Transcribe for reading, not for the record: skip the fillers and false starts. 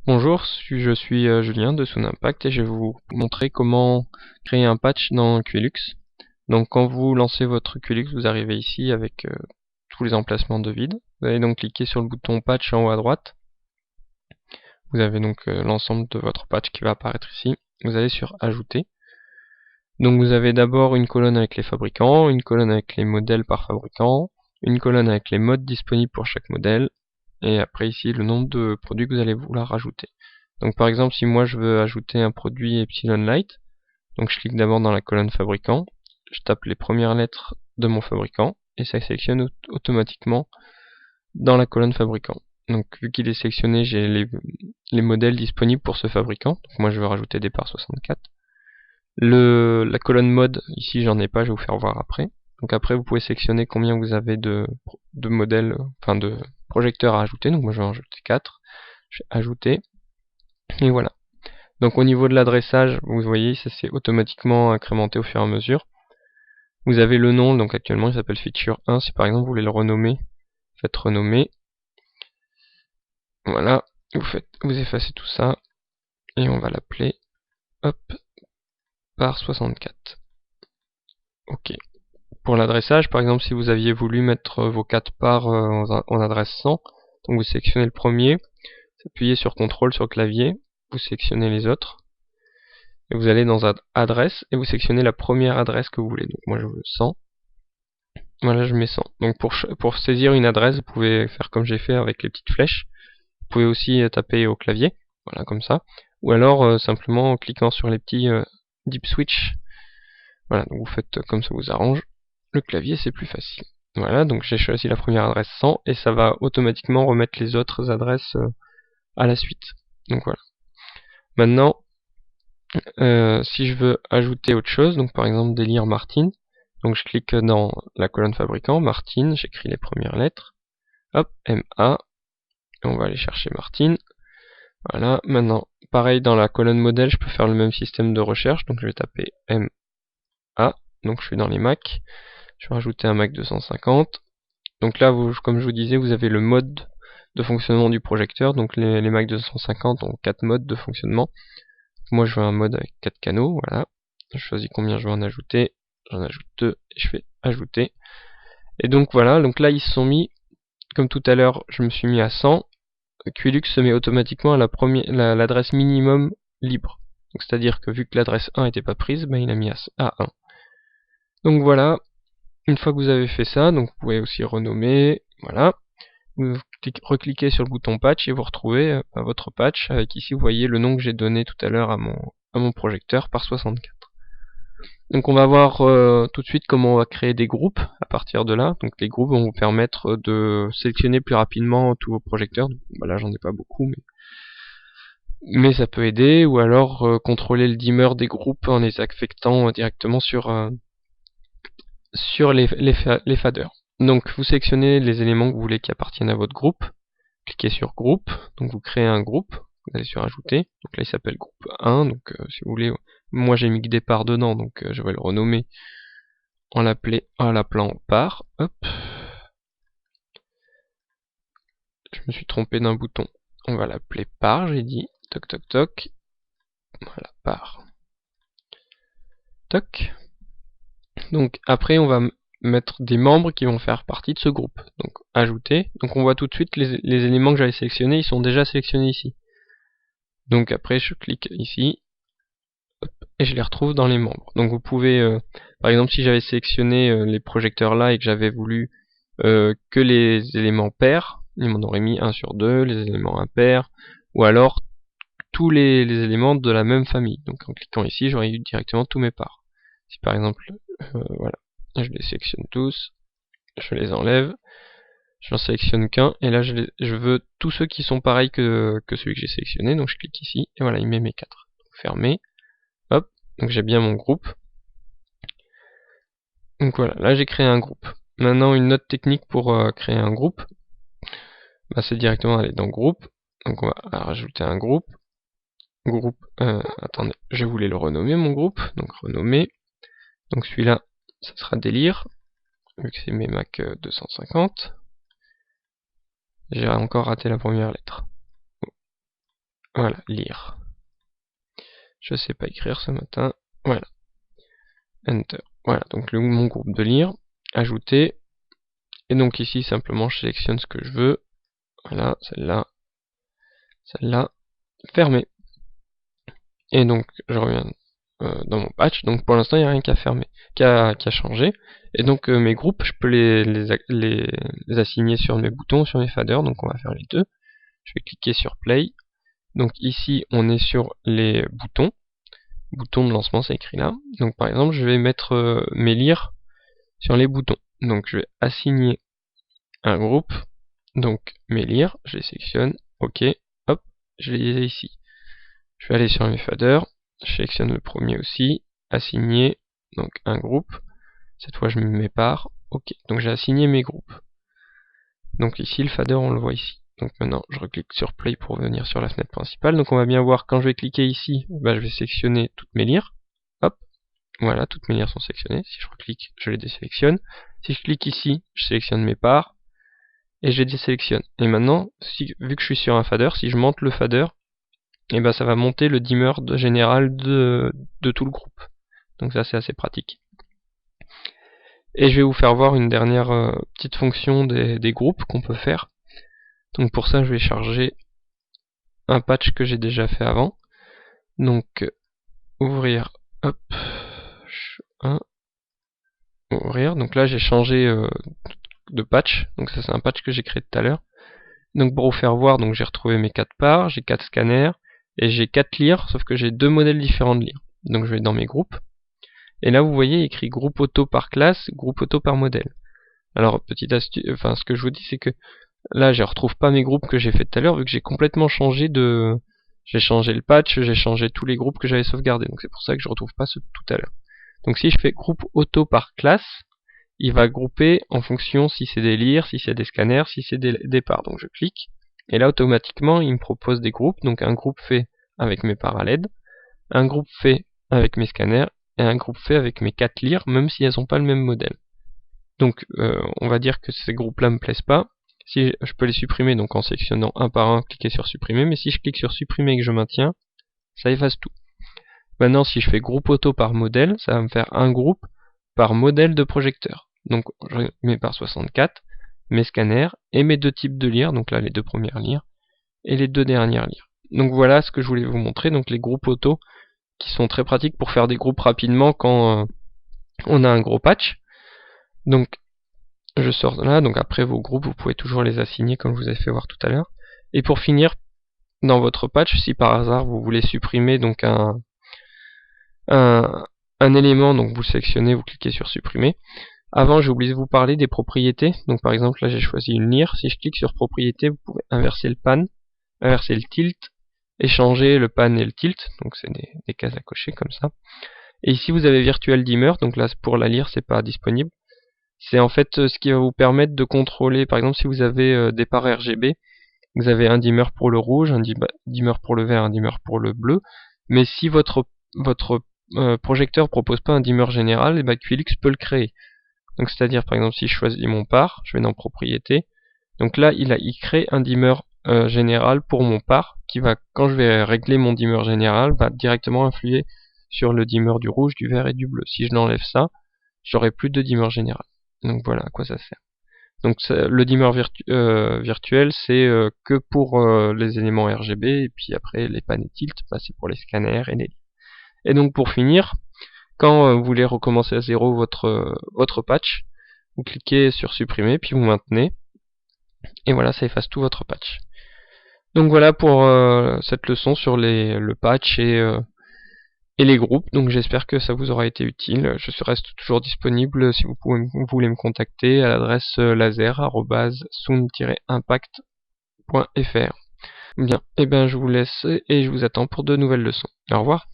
Bonjour, je suis Julien de Soon Impact et je vais vous montrer comment créer un patch dans Qlux. Donc quand vous lancez votre Qlux, vous arrivez ici avec tous les emplacements de vide. Vous allez donc cliquer sur le bouton patch en haut à droite. Vous avez donc l'ensemble de votre patch qui va apparaître ici. Vous allez sur ajouter. Donc vous avez d'abord une colonne avec les fabricants, une colonne avec les modèles par fabricant, une colonne avec les modes disponibles pour chaque modèle, et après ici le nombre de produits que vous allez vouloir rajouter. Donc par exemple si moi je veux ajouter un produit Epsilon Light, donc je clique d'abord dans la colonne fabricant, je tape les premières lettres de mon fabricant, et ça sélectionne automatiquement dans la colonne fabricant. Donc vu qu'il est sélectionné, j'ai les modèles disponibles pour ce fabricant, donc moi je veux rajouter Départ 64. La colonne mode, ici j'en ai pas, je vais vous faire voir après. Donc après vous pouvez sélectionner combien vous avez de modèles, enfin de projecteurs à ajouter. Donc moi je vais en ajouter 4. Je vais ajouter. Et voilà. Donc au niveau de l'adressage, vous voyez, ça s'est automatiquement incrémenté au fur et à mesure. Vous avez le nom, donc actuellement il s'appelle Feature 1. Si par exemple vous voulez le renommer, faites renommer. Voilà. Vous effacez tout ça. Et on va l'appeler, hop, par 64. Ok. Pour l'adressage, par exemple, si vous aviez voulu mettre vos 4 parts en adresse 100, donc vous sélectionnez le premier, vous appuyez sur CTRL sur le clavier, vous sélectionnez les autres, et vous allez dans adresse, et vous sélectionnez la première adresse que vous voulez. Donc moi je veux 100, voilà je mets 100. Donc pour saisir une adresse, vous pouvez faire comme j'ai fait avec les petites flèches, vous pouvez aussi taper au clavier, voilà comme ça, ou alors simplement en cliquant sur les petits deep switch, voilà, donc vous faites comme ça vous arrange. Le clavier c'est plus facile. Voilà, donc j'ai choisi la première adresse 100 et ça va automatiquement remettre les autres adresses à la suite. Donc voilà. Maintenant, si je veux ajouter autre chose, donc par exemple délire Martin, donc je clique dans la colonne fabricant, Martin, j'écris les premières lettres, hop, MA, et on va aller chercher Martin. Voilà, maintenant, pareil dans la colonne modèle, je peux faire le même système de recherche, donc je vais taper MA, donc je suis dans les Mac, je vais rajouter un Mac 250. Donc là, comme je vous disais, vous avez le mode de fonctionnement du projecteur. Donc les Mac 250 ont 4 modes de fonctionnement. Moi, je veux un mode avec 4 canaux. Voilà. Je choisis combien je veux en ajouter. J'en ajoute 2 et je fais ajouter. Et donc voilà. Donc là, ils se sont mis, comme tout à l'heure, je me suis mis à 100. Qlux se met automatiquement à l'adresse minimum libre. Donc c'est-à-dire que vu que l'adresse 1 n'était pas prise, ben, il a mis à 1. Donc voilà. Une fois que vous avez fait ça, donc vous pouvez aussi renommer. Voilà. Vous recliquez sur le bouton patch et vous retrouvez votre patch avec ici vous voyez le nom que j'ai donné tout à l'heure à mon projecteur par 64. Donc on va voir tout de suite comment on va créer des groupes à partir de là. Donc les groupes vont vous permettre de sélectionner plus rapidement tous vos projecteurs. Donc, bah là j'en ai pas beaucoup mais ça peut aider, ou alors contrôler le dimmer des groupes en les affectant directement sur les faders. Donc vous sélectionnez les éléments que vous voulez qui appartiennent à votre groupe, cliquez sur groupe, donc vous créez un groupe, vous allez sur ajouter, donc là il s'appelle groupe 1, donc si vous voulez, moi j'ai mis que départ dedans, donc je vais le renommer en l'appelant par, hop, je me suis trompé d'un bouton, on va l'appeler par, j'ai dit, toc toc toc, voilà, par, toc, donc après on va mettre des membres qui vont faire partie de ce groupe, donc ajouter, donc on voit tout de suite les éléments que j'avais sélectionnés, ils sont déjà sélectionnés ici. Donc après je clique ici et je les retrouve dans les membres. Donc vous pouvez, par exemple si j'avais sélectionné les projecteurs là et que j'avais voulu que les éléments pairs, il m'en aurait mis 1 sur 2, les éléments impairs, ou alors tous les éléments de la même famille. Donc en cliquant ici j'aurais eu directement tous mes parts. Si par exemple, voilà, je les sélectionne tous, je les enlève, j'en sélectionne qu'un, et là je veux tous ceux qui sont pareils que celui que j'ai sélectionné, donc je clique ici, et voilà, il met mes 4. Fermé, hop, donc j'ai bien mon groupe. Donc voilà, là j'ai créé un groupe. Maintenant une autre technique pour créer un groupe, bah, c'est directement aller dans groupe, donc on va rajouter un groupe. Attendez, je voulais le renommer mon groupe, donc renommer, donc celui-là, ça sera délire, vu que c'est mes Mac 250. J'ai encore raté la première lettre. Voilà, lire. Je sais pas écrire ce matin. Voilà. Enter. Voilà, donc mon groupe de lire. Ajouter. Et donc ici, simplement, je sélectionne ce que je veux. Voilà, celle-là. Celle-là. Fermer. Et donc, je reviens dans mon patch. Donc pour l'instant, il n'y a rien qu'à fermer, qu'à changer. Et donc mes groupes, je peux les assigner sur mes boutons, sur mes faders. Donc on va faire les deux. Je vais cliquer sur Play. Donc ici, on est sur les boutons. Bouton de lancement, c'est écrit là. Donc par exemple, je vais mettre mes lires sur les boutons. Donc je vais assigner un groupe. Donc mes lires, je les sélectionne. OK. Hop, je les ai ici. Je vais aller sur mes faders. Je sélectionne le premier aussi. Assigner. Donc un groupe. Cette fois, je me mets par. OK. Donc j'ai assigné mes groupes. Donc ici, le fader, on le voit ici. Donc maintenant, je reclique sur Play pour venir sur la fenêtre principale. Donc on va bien voir, quand je vais cliquer ici, je vais sélectionner toutes mes lires. Hop, voilà, toutes mes lires sont sélectionnées. Si je reclique, je les désélectionne. Si je clique ici, je sélectionne mes parts. Et je les désélectionne. Et maintenant, vu que je suis sur un fader, si je monte le fader, ça va monter le dimmer général de tout le groupe. Donc ça, c'est assez pratique. Et je vais vous faire voir une dernière petite fonction des groupes qu'on peut faire. Donc pour ça, je vais charger un patch que j'ai déjà fait avant. Donc ouvrir, hop, 1, ouvrir. Donc là, j'ai changé de patch. Donc ça, c'est un patch que j'ai créé tout à l'heure. Donc pour vous faire voir, donc j'ai retrouvé mes 4 parts, j'ai 4 scanners et j'ai 4 lires, sauf que j'ai 2 modèles différents de lires. Donc je vais dans mes groupes. Et là, vous voyez écrit groupe auto par classe, groupe auto par modèle. Alors petite astuce, ce que je vous dis, c'est que là, je retrouve pas mes groupes que j'ai fait tout à l'heure, vu que j'ai complètement changé de... J'ai changé le patch, j'ai changé tous les groupes que j'avais sauvegardés. Donc c'est pour ça que je retrouve pas ceux de tout à l'heure. Donc si je fais groupe auto par classe, il va grouper en fonction si c'est des lires, si c'est des scanners, si c'est des parts. Donc je clique, et là automatiquement il me propose des groupes. Donc un groupe fait avec mes parts à LED, un groupe fait avec mes scanners, et un groupe fait avec mes 4 lires, même si elles n'ont pas le même modèle. Donc on va dire que ces groupes-là me plaisent pas. Si je peux les supprimer, donc en sélectionnant un par un, cliquer sur supprimer, mais si je clique sur supprimer et que je maintiens, ça efface tout. Maintenant, si je fais groupe auto par modèle, ça va me faire un groupe par modèle de projecteur. Donc je mets par 64, mes scanners et mes deux types de lires, donc là les deux premières lires et les deux dernières lires. Donc voilà ce que je voulais vous montrer, donc les groupes auto qui sont très pratiques pour faire des groupes rapidement quand on a un gros patch. Donc je sors de là, donc après vos groupes, vous pouvez toujours les assigner comme je vous ai fait voir tout à l'heure. Et pour finir, dans votre patch, si par hasard vous voulez supprimer donc un élément, donc vous le sélectionnez, vous cliquez sur supprimer. Avant, j'ai oublié de vous parler des propriétés. Donc par exemple, là j'ai choisi une lire. Si je clique sur propriété, vous pouvez inverser le pan, inverser le tilt, et changer le pan et le tilt. Donc c'est des cases à cocher comme ça. Et ici vous avez virtual dimmer. Donc là pour la lire, c'est pas disponible. C'est en fait ce qui va vous permettre de contrôler, par exemple si vous avez des parts RGB, vous avez un dimmer pour le rouge, un dimmer pour le vert, un dimmer pour le bleu, mais si votre projecteur propose pas un dimmer général, et QLux peut le créer. Donc c'est-à-dire par exemple si je choisis mon part, je vais dans propriété, donc là il crée un dimmer général pour mon part, qui va, quand je vais régler mon dimmer général, va directement influer sur le dimmer du rouge, du vert et du bleu. Si je l'enlève ça, j'aurai plus de dimmer général. Donc voilà à quoi ça sert. Donc le dimmer virtuel, c'est que pour les éléments RGB, et puis après les pan et tilt, c'est pour les scanners et les lires. Et donc pour finir, quand vous voulez recommencer à zéro votre patch, vous cliquez sur supprimer, puis vous maintenez, et voilà, ça efface tout votre patch. Donc voilà pour cette leçon sur le patch et les groupes. Donc j'espère que ça vous aura été utile. Je reste toujours disponible si vous voulez me contacter à l'adresse laser@sound-impact.fr. Bien, et bien je vous laisse et je vous attends pour de nouvelles leçons. Au revoir.